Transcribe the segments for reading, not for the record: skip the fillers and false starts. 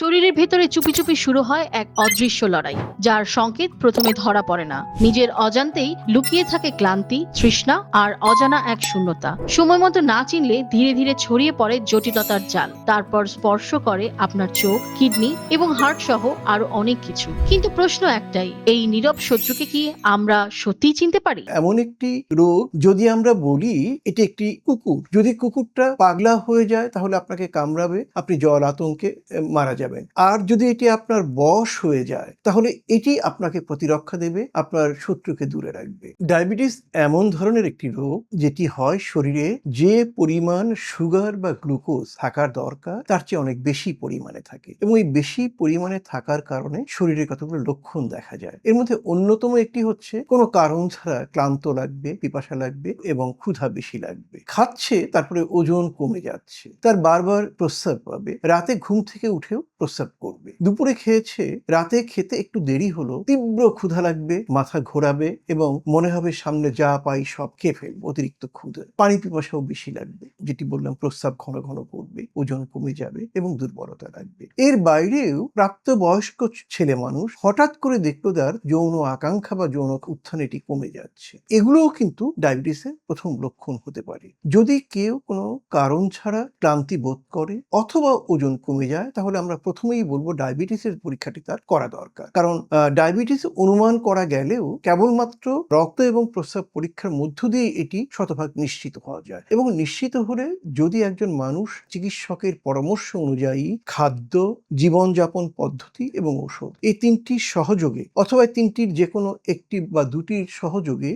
শরীরের ভেতরে চুপি চুপি শুরু হয় এক অদৃশ্য লড়াই, যার সংকেত প্রথমে ধরা পড়ে না। নিজের অজান্তেই লুকিয়ে থাকে ক্লান্তি, তৃষ্ণা আর অজানা এক শূন্যতা। সময় মতো না চিনলে ধীরে ধীরে ছড়িয়ে পড়ে জটিলতার জাল, তারপর স্পর্শ করে আপনার চোখ, কিডনি এবং হার্ট সহ আরো অনেক কিছু। কিন্তু প্রশ্ন একটাই, এই নীরব শত্রুকে কি আমরা সত্যিই চিনতে পারি? এমন একটি রোগ, যদি আমরা বলি এটি একটি কুকুর, যদি কুকুরটা পাগলা হয়ে যায় তাহলে আপনাকে কামড়াবে, আপনি জ্বর আতঙ্কে মারা যাবেন। আর যদি এটি আপনার বশ হয়ে যায় তাহলে এটি আপনাকে প্রতিরক্ষা দেবে, আপনার শত্রুকে দূরে রাখবে। ডায়াবেটিস এমন ধরনের একটি রোগ যেটি হয় শরীরে যে পরিমাণ সুগার বা গ্লুকোজ থাকার দরকার তার চেয়ে অনেক বেশি পরিমাণে থাকে, এবং এই বেশি পরিমাণে থাকার কারণে শরীরে কতগুলো লক্ষণ দেখা যায়। এর মধ্যে অন্যতম একটি হচ্ছে কোনো কারণ ছাড়া ক্লান্ত লাগবে, পিপাসা লাগবে এবং ক্ষুধা বেশি লাগবে। খাচ্ছে তারপরে ওজন কমে যাচ্ছে, তার বারবার প্রস্রাব পাবে, রাতে ঘুম থেকে উঠেও প্রস্রাব করবে। দুপুরে খেয়েছে, রাতে খেতে একটু দেরি হলো, তীব্র ক্ষুধা লাগবে, মাথা ঘোরাবে এবং মনে হবে সামনে যা পাই সব খেয়ে ফেলবো, অতিরিক্ত ক্ষুধা। পানি পিপাসাও বেশি লাগবে, যেটি বললাম, প্রস্রাব ঘন ঘন করবে, ওজন কমে যাবে এবং দুর্বলতা লাগবে। এর বাইরেও প্রাপ্তবয়স্ক ছেলে মানুষ হঠাৎ করে দেখলো তার যৌন আকাঙ্ক্ষা বা যৌন উত্থান এটি কমে যাচ্ছে। এগুলোও কিন্তু ডায়াবেটিসের প্রথম লক্ষণ হতে পারে। যদি কেউ কোনো কারণ ছাড়া ক্লান্তি বোধ করে অথবা ওজন কমে যায় তাহলে আমরা প্রথমেই বলবো ডায়াবেটিসের পরীক্ষাটি তার করা দরকার। কারণ ডায়াবেটিস অনুমান করা গেলেও কেবলমাত্র রক্ত এবং প্রস্রাব পরীক্ষার মধ্য দিয়ে এটি শতভাগ নিশ্চিত হওয়া যায়, এবং নিশ্চিত হলে যদি একজন মানুষ চিকিৎসকের পরামর্শ অনুযায়ী খাদ্য, জীবনযাপন পদ্ধতি এবং ওষুধ, এই তিনটি সহযোগে অথবা তিনটির যে কোনো একটি বা দুটির সহযোগে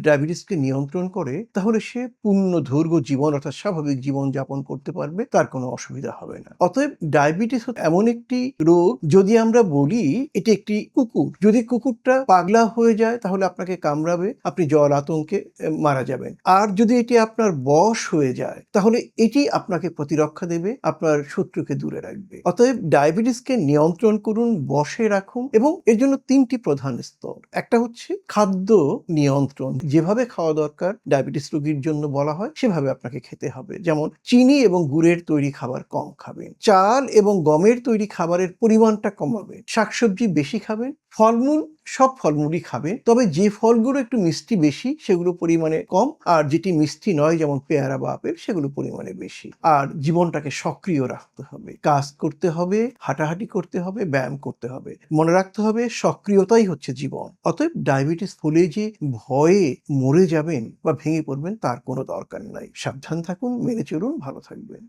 ডায়াবেটিসকে নিয়ন্ত্রণ করে, তাহলে সে পূর্ণ দৈর্ঘ্য জীবন অর্থাৎ স্বাভাবিক জীবন যাপন করতে পারবে, তার কোনো অসুবিধা হবে না। অতএব ডায়াবেটিস এমন একটি রোগ, যদি আমরা বলি এটি একটি কুকুর, যদি কুকুরটা পাগলা হয়ে যায় তাহলে আপনাকে কামড়াবে, আপনি জ্বর আতঙ্কে মারা যাবেন। আর যদি এটি আপনার বশ হয়ে যায় তাহলে এটি আপনাকে প্রতিরক্ষা দেবে, আপনার শত্রুকে দূরে রাখবে। অতএব ডায়াবেটিসকে নিয়ন্ত্রণ করুন, বশে রাখুন, এবং এর জন্য তিনটি প্রধান স্তর। একটা হচ্ছে খাদ্য নিয়ন্ত্রণ, যেভাবে খাওয়া দরকার ডায়াবেটিস রোগীর জন্য বলা হয় সেভাবে আপনাকে খেতে হবে। যেমন চিনি এবং গুড়ের তৈরি খাবার কম খাবেন, চাল এবং গমের তৈরি খাবারের পরিমাণটা কমাবেন, শাকসবজি বেশি খাবেন, ফলমূল সব ফলমূলই খাবেন, তবে যে ফলগুলো একটু মিষ্টি বেশি সেগুলো পরিমাণে কম, আর যেটি মিষ্টি নয় যেমন পেয়ারা বা আপেল সেগুলো পরিমাণে বেশি। আর জীবনটাকে সক্রিয় রাখতে হবে, কাজ করতে হবে, হাঁটাহাঁটি করতে হবে, ব্যায়াম করতে হবে। মনে রাখতে হবে সক্রিয়তাই হচ্ছে জীবন। অতএব ডায়াবেটিস হলে যে ভয়ে মরে যাবেন বা ভেঙে পড়বেন তার কোনো দরকার নাই। সাবধান থাকুন, মেনে চলুন, ভালো থাকবেন।